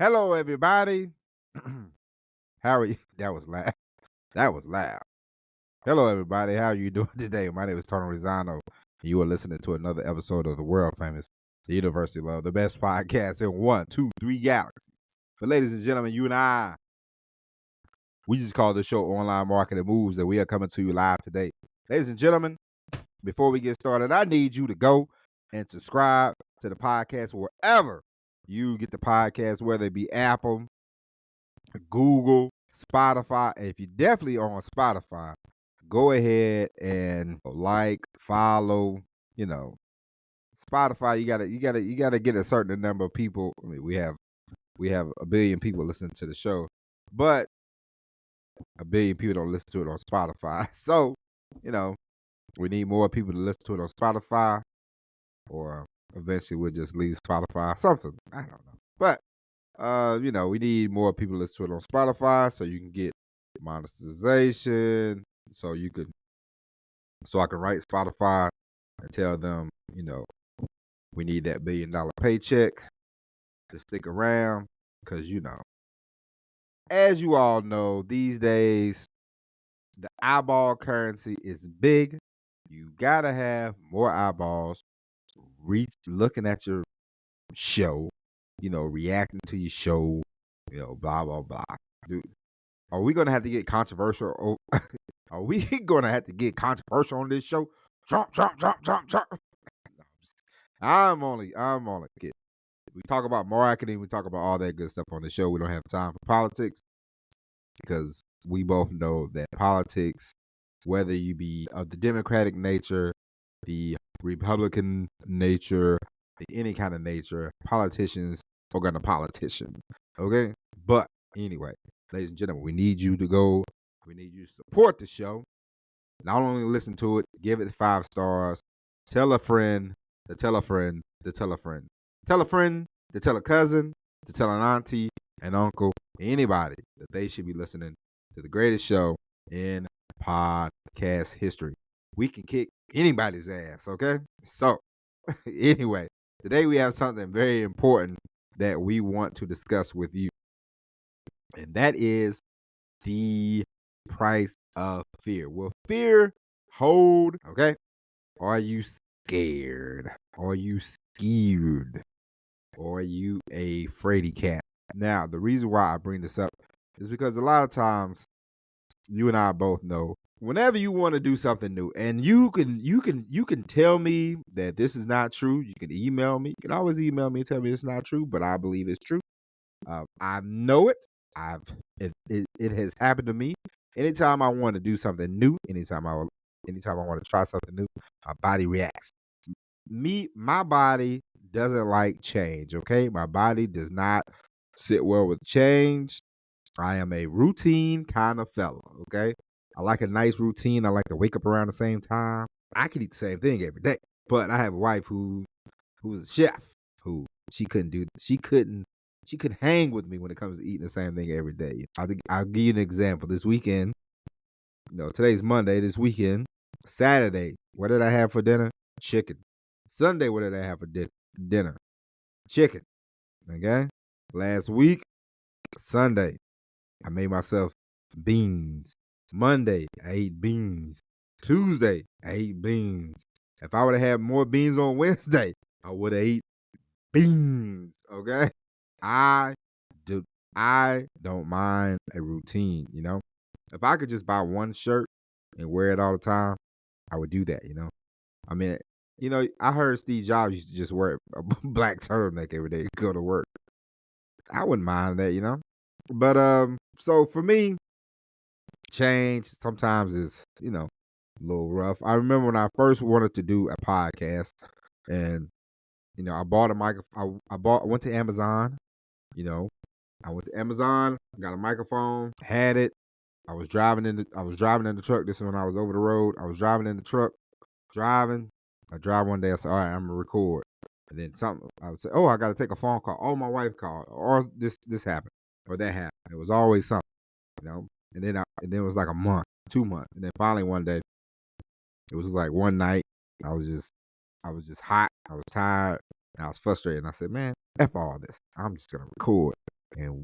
Hello, everybody. How are you? That was loud. That was loud. Hello, everybody. How are you doing today? My name is Tony Rizano. You are listening to another episode of the world famous The University of Love, the best podcast in 1, 2, 3 galaxies. But ladies and gentlemen, you and I, we just call this show Online Marketing Moves, and we are coming to you live today. Ladies and gentlemen, before we get started, I need you to go and subscribe to the podcast wherever you get the podcast, whether it be Apple, Google, Spotify. And if you're definitely on Spotify, go ahead and like, follow. You know, Spotify. You gotta get a certain number of people. I mean, we have a billion people listening to the show, but a billion people don't listen to it on Spotify. So, you know, we need more people to listen to it on Spotify, or eventually we'll just leave Spotify. Something I don't know, but we need more people to listen to it on Spotify so you can get monetization. So I can write Spotify and tell them, we need that $1 billion paycheck to stick around. Because, as you all know, these days, the eyeball currency is big. You got to have more eyeballs looking at your show, reacting to your show, blah, blah, blah. Dude, are we gonna have to get controversial? Are we gonna have to get controversial on this show? Trump, Trump, Trump, Trump, Trump. I'm only kidding. We talk about marketing, we talk about all that good stuff on the show. We don't have time for politics because we both know that politics, whether you be of the Democratic nature, the Republican nature, any kind of nature, politicians are gonna politician. Okay? But anyway, ladies and gentlemen, we need you to support the show. Not only listen to it, give it 5 stars. Tell a friend, to tell a friend, to tell a friend. Tell a friend, to tell a cousin, to tell an auntie, an uncle, anybody that they should be listening to the greatest show in podcast history. We can kick anybody's ass, okay? So, anyway, today we have something very important that we want to discuss with you. And that is the price of fear. Will fear hold? Okay. Are you scared? Are you scared? Or are you a fraidy cat? Now, the reason why I bring this up is because a lot of times you and I both know whenever you want to do something new, and you can tell me that this is not true. You can email me. You can always email me and tell me it's not true, but I believe it's true. I know it. It has happened to me. Anytime I want to do something new, anytime I want to try something new, my body reacts. My body doesn't like change. Okay, my body does not sit well with change. I am a routine kind of fella. Okay, I like a nice routine. I like to wake up around the same time. I can eat the same thing every day, but I have a wife who's a chef who she couldn't hang with me when it comes to eating the same thing every day. I'll give you an example. This weekend, today's Monday. This weekend, Saturday, what did I have for dinner? Chicken. Sunday, what did I have for dinner? Chicken. Okay. Last week, Sunday, I made myself beans. Monday, I ate beans. Tuesday, I ate beans. If I would have had more beans on Wednesday, I would have ate beans. Okay. I don't mind a routine, If I could just buy one shirt and wear it all the time, I would do that, I mean, I heard Steve Jobs used to just wear a black turtleneck every day to go to work. I wouldn't mind that. But so for me, change sometimes is, a little rough. I remember when I first wanted to do a podcast, and I bought a microphone. I went to Amazon. I went to Amazon, got a microphone, had it. I was driving in the truck. This is when I was over the road. I was driving in the truck, driving. I drive one day. I said, all right, I'm gonna record. And then I would say, oh, I got to take a phone call. Oh, my wife called, or this happened, or that happened. It was always something, And then it was like a month, 2 months, and then finally one day, it was like one night. I was just hot. I was tired, and I was frustrated. And I said, man, F all this. I'm just gonna record. and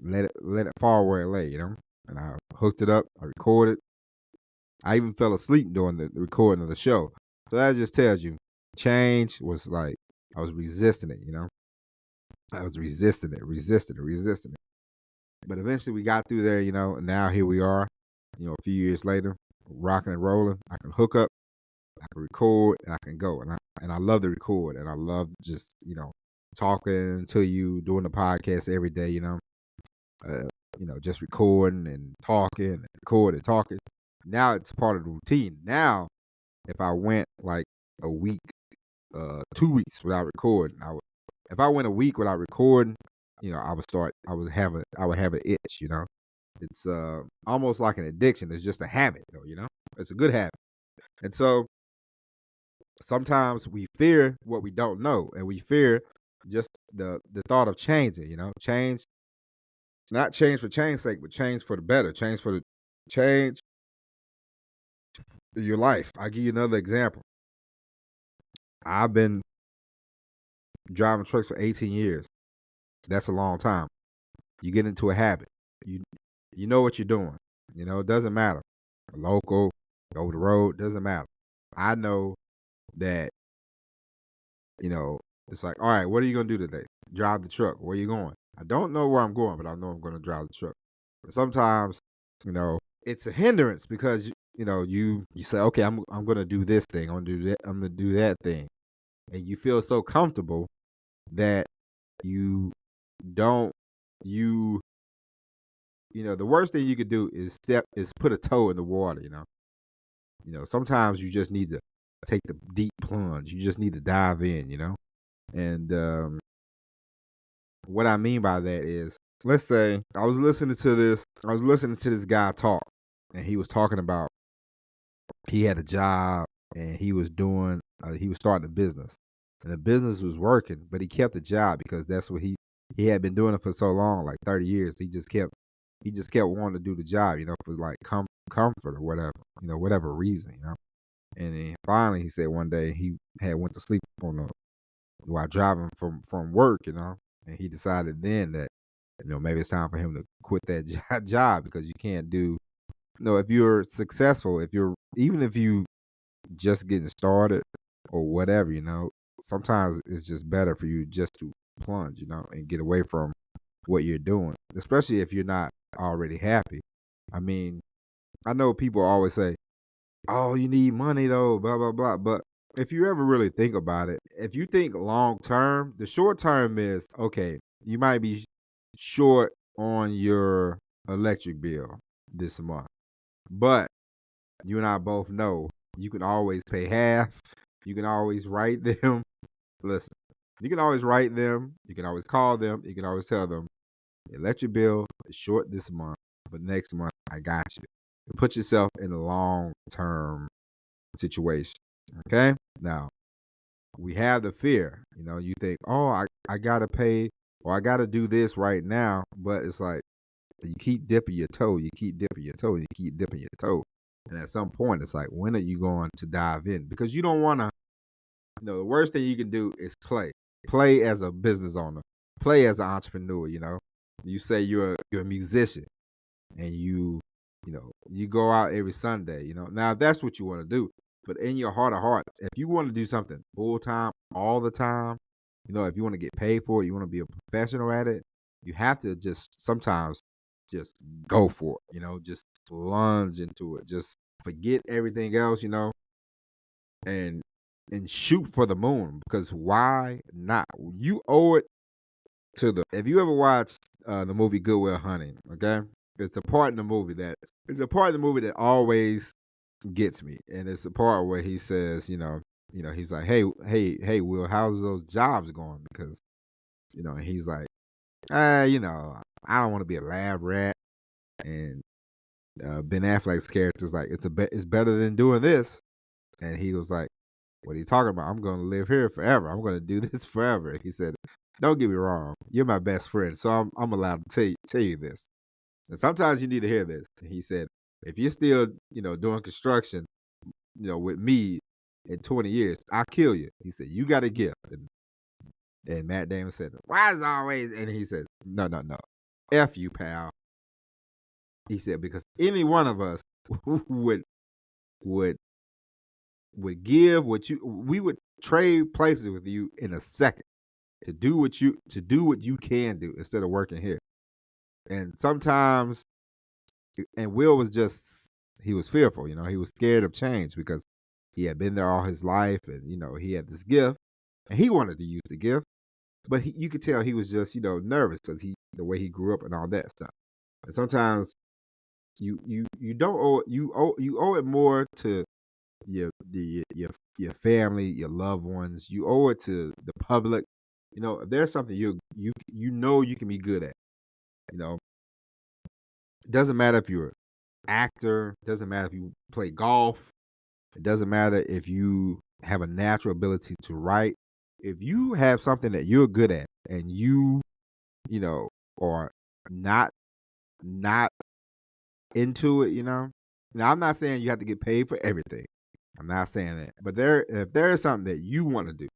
let it fall where it lay, And I hooked it up, I recorded. I even fell asleep during the recording of the show. So that just tells you change was like I was resisting it, I was resisting it. But eventually we got through there, and now here we are, a few years later, rocking and rolling. I can hook up, I can record, and I can go. And I love to record, and I love just, talking to you, doing the podcast every day, uh, just recording and talking and recording and talking. Now it's part of the routine. Now, if I went like a week, 2 weeks without recording, if I went a week without recording, I would have an itch, It's almost like an addiction. It's just a habit, though, It's a good habit. And so sometimes we fear what we don't know, and we fear just the thought of changing, change, not change for change's sake, but change for the better, change your life. I'll give you another example. I've been driving trucks for 18 years. That's a long time. You get into a habit. You know what you're doing. It doesn't matter. Local, over the road, doesn't matter. I know that, it's like, all right, what are you going to do today? Drive the truck. Where are you going? I don't know where I'm going, but I know I'm going to drive the truck. But sometimes, it's a hindrance because, you say, okay, I'm going to do this thing. I'm going to do that. I'm going to do that thing. And you feel so comfortable that you don't, the worst thing you could do is put a toe in the water, sometimes you just need to take the deep plunge. You just need to dive in. And what I mean by that is, let's say I was listening to this guy talk, and he was talking about he had a job and he was starting a business, and the business was working, but he kept the job because that's what he had been doing it for so long, like 30 years. He just kept wanting to do the job, for like comfort or whatever, whatever reason, And then finally, he said one day he had went to sleep while driving from work, and he decided then that maybe it's time for him to quit that job because you can't do, if you're successful, even if you just getting started or whatever, sometimes it's just better for you just to plunge, and get away from what you're doing, especially if you're not already happy. I mean, I know people always say, oh, you need money though, blah, blah, blah. But if you ever really think about it, if you think long term, the short term is, okay, you might be short on your electric bill this month. But you and I both know you can always pay half. You can always write them. Listen, you can always write them. You can always call them. You can always tell them, the electric bill is short this month, but next month I got you. Put yourself in a long-term situation, okay? Now, we have the fear. You think, oh, I got to pay or I got to do this right now, but it's like you keep dipping your toe, you keep dipping your toe, you keep dipping your toe. And at some point, it's like, when are you going to dive in? Because you don't want to, the worst thing you can do is play. Play as a business owner. Play as an entrepreneur, You say you're a musician and you go out every Sunday, Now, if that's what you want to do, but in your heart of hearts, if you want to do something full time all the time, if you want to get paid for it, you want to be a professional at it, you have to just sometimes just go for it, just plunge into it, just forget everything else, and shoot for the moon, because why not? You owe it to if you ever watched the movie Good Will Hunting, okay? It's a part in the movie that always gets me, and it's a part where he says, he's like, hey, Will, how's those jobs going? Because, he's like, I don't want to be a lab rat, and Ben Affleck's character's like, it's better than doing this, and he was like, what are you talking about? I'm going to live here forever. I'm going to do this forever. He said, don't get me wrong, you're my best friend, so I'm allowed to tell you this. And sometimes you need to hear this. He said, if you're still, doing construction, with me in 20 years, I'll kill you. He said, you got a gift. And And Matt Damon said, "Why is always?" And he said, "No, no, no, F you, pal." He said, "Because any one of us would would give what you we would trade places with you in a second to do what you can do instead of working here." And sometimes, and Will was just he was fearful, he was scared of change because he had been there all his life, and he had this gift, and he wanted to use the gift, but you could tell he was just nervous because the way he grew up and all that stuff. And sometimes you don't owe it, you owe it more to your family, your loved ones. You owe it to the public. If there's something you can be good at. It doesn't matter if you're an actor. It doesn't matter if you play golf. It doesn't matter if you have a natural ability to write. If you have something that you're good at and are not into it. Now I'm not saying you have to get paid for everything. I'm not saying that. But if there is something that you want to do,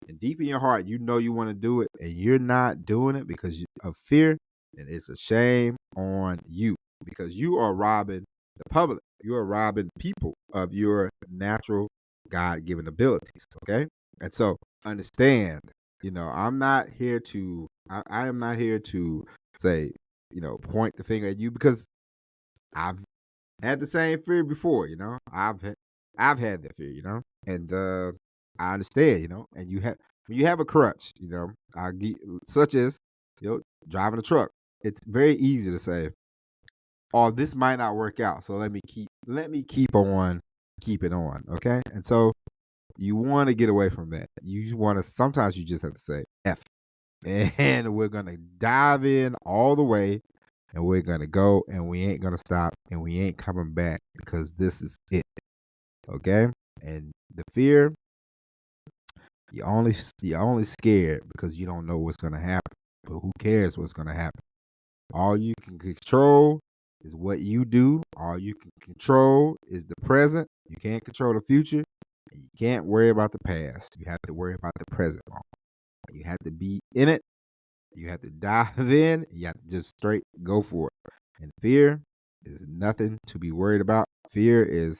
and deep in your heart you know you want to do it, and you're not doing it because of fear, then it's a shame on you, because you are robbing the public. You are robbing people of your natural God-given abilities. Okay, and so understand. I'm not here to. I am not here to say, point the finger at you, because I've had the same fear before. I've had that fear. And I understand. And when you have a crutch. Such as driving a truck. It's very easy to say, "Oh, this might not work out, so let me keep on keeping on." Okay, and so you want to get away from that. You want to. Sometimes you just have to say F, and we're gonna dive in all the way. And we're going to go, and we ain't going to stop, and we ain't coming back, because this is it. Okay? And the fear, you're only scared because you don't know what's going to happen. But who cares what's going to happen? All you can control is what you do. All you can control is the present. You can't control the future. And you can't worry about the past. You have to worry about the present. You have to be in it. You have to dive in. You have to just straight go for it. And fear is nothing to be worried about. Fear is,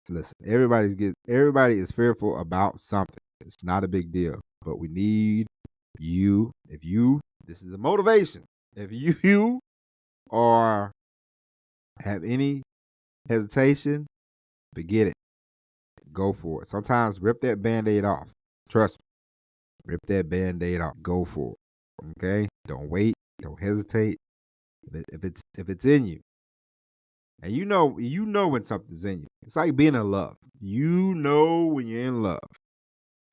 listen, everybody is fearful about something. It's not a big deal. But we need you. This is a motivation. If you are have any hesitation, forget it. Go for it. Sometimes rip that Band-Aid off. Trust me. Rip that Band-Aid off. Go for it. Okay? Don't wait. Don't hesitate. If it's in you, and you know when something's in you. It's like being in love. You know when you're in love.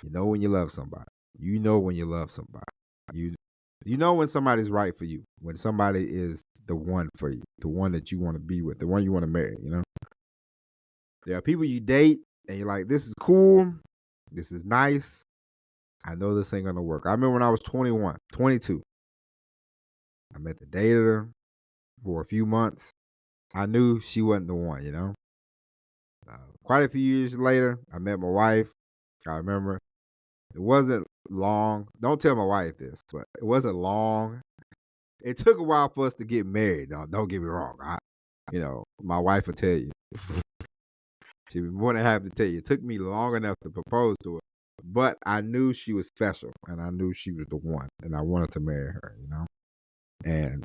You know when you love somebody. You know when you love somebody. You know when somebody's right for you. When somebody is the one for you, the one that you want to be with, the one you want to marry. There are people you date, and you're like, "This is cool. This is nice. I know this ain't gonna work." I remember when I was 21, 22. I met the dater for a few months. I knew she wasn't the one. Quite a few years later, I met my wife. I remember it wasn't long. Don't tell my wife this, but it wasn't long. It took a while for us to get married. Now, don't get me wrong. My wife will tell you. She'd be more than happy to tell you. It took me long enough to propose to her, but I knew she was special, and I knew she was the one, and I wanted to marry her. And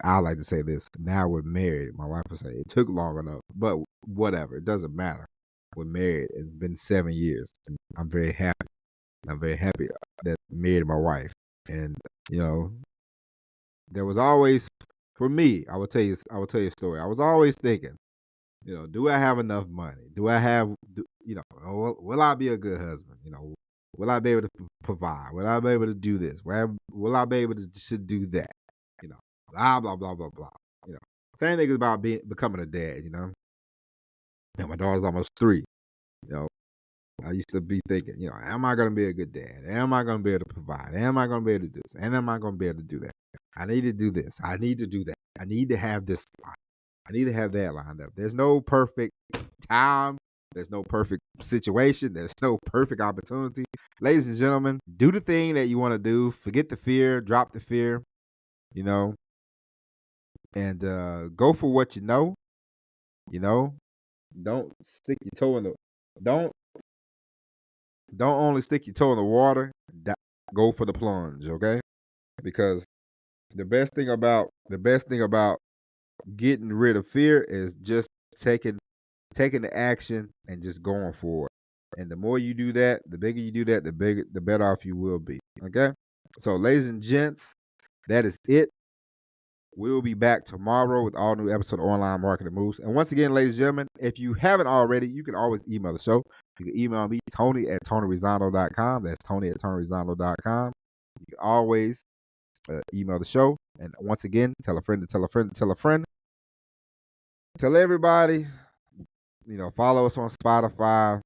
I like to say this. Now we're married. My wife would say it took long enough, but whatever. It doesn't matter. We're married. It's been 7 years. And I'm very happy. I'm very happy that I married my wife. And there was always, for me, I will tell you a story. I was always thinking, do I have enough money? Do I have, will I be a good husband? Will I be able to provide? Will I be able to do this? Will I be able to do that? Blah, blah, blah, blah, blah. Same thing is about becoming a dad, And my daughter's almost 3. I used to be thinking, am I going to be a good dad? Am I going to be able to provide? Am I going to be able to do this? And am I going to be able to do that? I need to do this. I need to do that. I need to have this. I need to have that lined up. There's no perfect time There's no perfect situation. There's no perfect opportunity. Ladies and gentlemen, do the thing that you want to do. Forget the fear. Drop the fear. You know, and go for what you know. You know, don't stick your toe in the don't only stick your toe in the water. Go for the plunge, okay? Because the best thing about getting rid of fear is just taking the action and just going for it. And the more you do that, the bigger you do that, the better off you will be. Okay? So, ladies and gents, that is it. We'll be back tomorrow with all new episode of Online Marketing Moves. And once again, ladies and gentlemen, if you haven't already, you can always email the show. You can email me, Tony@TonyRizondo.com. That's Tony@TonyRizondo.com. You can always email the show. And once again, tell a friend to tell a friend to tell a friend. Tell everybody, follow us on Spotify.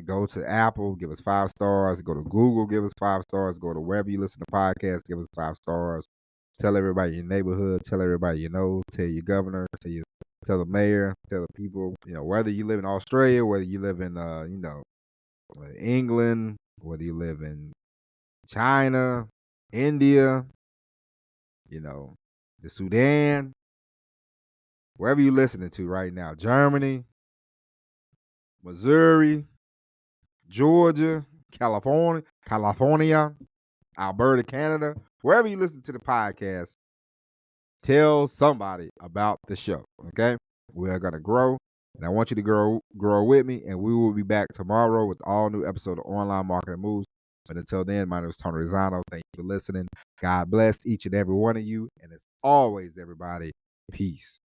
Go to Apple, give us 5 stars. Go to Google, give us 5 stars. Go to wherever you listen to podcasts, give us 5 stars. Tell everybody in your neighborhood. Tell everybody you know. Tell your governor. Tell the mayor. Tell the people. Whether you live in Australia, whether you live in England, whether you live in China, India, the Sudan, wherever you're listening to right now, Germany, Missouri, Georgia, California, Alberta, Canada, wherever you listen to the podcast, tell somebody about the show, okay? We are going to grow, and I want you to grow with me, and we will be back tomorrow with all new episode of Online Marketing Moves. But until then, my name is Tony Rizondo. Thank you for listening. God bless each and every one of you, and as always, everybody, peace.